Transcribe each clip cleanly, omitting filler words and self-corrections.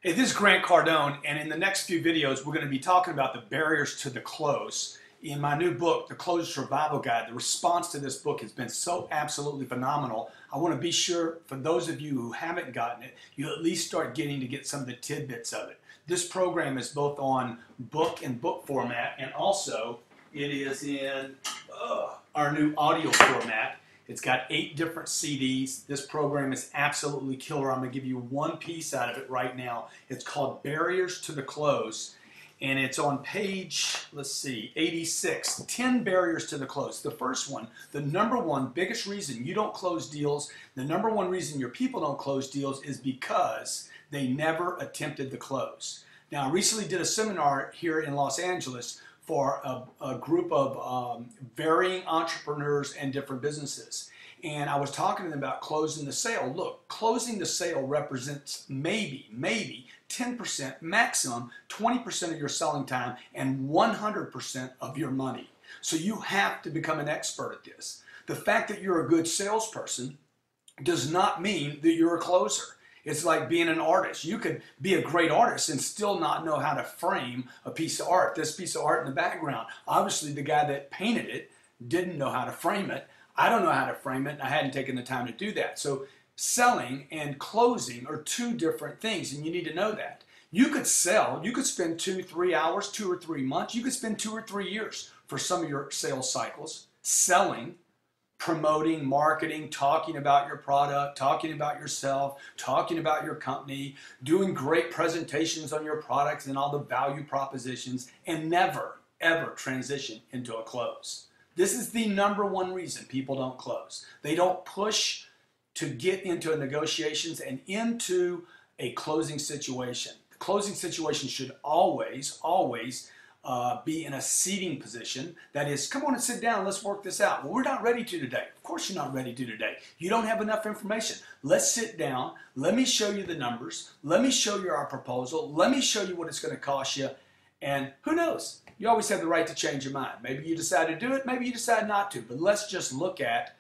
Hey, this is Grant Cardone, and in the next few videos, we're going to be talking about the barriers to the close. In my new book, The Close Survival Guide, the response to this book has been so absolutely phenomenal. I want to be sure, for those of you who haven't gotten it, you at least start getting to get some of the tidbits of it. This program is both on book and book format, and also it is in our new audio format. It's got 8 different CDs. This program is absolutely killer. I'm going to give you one piece out of it right now. It's called Barriers to the Close, and it's on page, let's see, 86. 10 barriers to the close. The first one, the number one biggest reason you don't close deals, the number one reason your people don't close deals is because they never attempted the close. Now, I recently did a seminar here in Los Angeles for a group of varying entrepreneurs and different businesses. And I was talking to them about closing the sale. Look, closing the sale represents maybe 10%, maximum 20% of your selling time and 100% of your money. So you have to become an expert at this. The fact that you're a good salesperson does not mean that you're a closer. It's like being an artist. You could be a great artist and still not know how to frame a piece of art. This piece of art in the background, obviously the guy that painted it didn't know how to frame it. I don't know how to frame it, and I hadn't taken the time to do that. So selling and closing are two different things, and you need to know that. You could sell, you could spend 2-3 hours, 2 or 3 months, you could spend 2 or 3 years for some of your sales cycles selling, promoting, marketing, talking about your product, talking about yourself, talking about your company, doing great presentations on your products and all the value propositions, and never, ever transition into a close. This is the number one reason people don't close. They don't push to get into negotiations and into a closing situation. The closing situation should always be in a seating position. That is, come on and sit down, let's work this out. Well, we're not ready to today. Of course you're not ready to today. You don't have enough information. Let's sit down. Let me show you the numbers. Let me show you our proposal. Let me show you what it's going to cost you. And who knows? You always have the right to change your mind. Maybe you decide to do it, maybe you decide not to. But let's just look at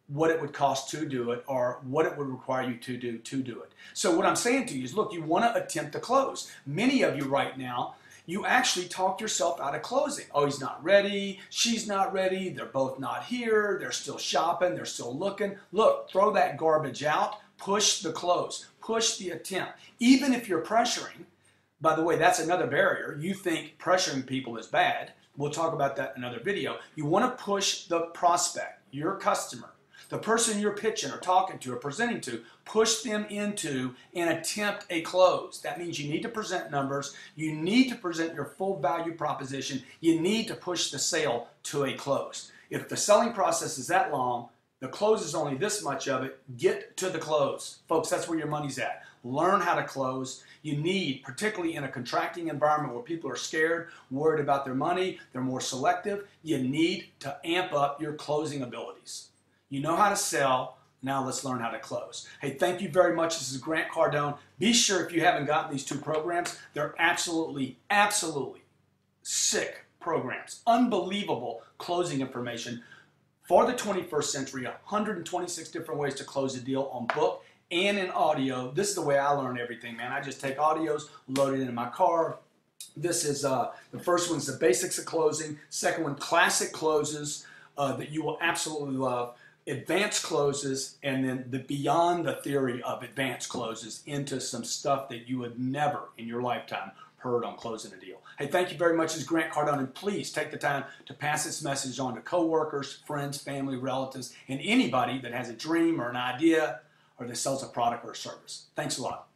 what it would cost to do it, or what it would require you to do it. So what I'm saying to you is, look, you want to attempt to close. Many of you right now, you actually talk yourself out of closing. Oh, he's not ready, she's not ready, they're both not here, they're still shopping, they're still looking. Look, throw that garbage out, push the close, push the attempt. Even if you're pressuring, by the way, that's another barrier. You think pressuring people is bad. We'll talk about that in another video. You want to push the prospect, your customer, the person you're pitching or talking to or presenting to, push them into and attempt a close. That means you need to present numbers. You need to present your full value proposition. You need to push the sale to a close. If the selling process is that long, the close is only this much of it, get to the close. Folks, that's where your money's at. Learn how to close. You need, particularly in a contracting environment where people are scared, worried about their money, they're more selective, you need to amp up your closing abilities. You know how to sell, now let's learn how to close. Hey, thank you very much. This is Grant Cardone. Be sure, if you haven't gotten these 2 programs, they're absolutely sick programs. Unbelievable closing information for the 21st century, 126 different ways to close a deal on book and in audio. This is the way I learn everything, man. I just take audios, load it into my car. This is, the first one's the basics of closing. Second one, classic closes that you will absolutely love. Advanced closes, and then the beyond the theory of advanced closes into some stuff that you would never in your lifetime heard on closing a deal. Hey, thank you very much. This is Grant Cardone, and please take the time to pass this message on to coworkers, friends, family, relatives, and anybody that has a dream or an idea or that sells a product or a service. Thanks a lot.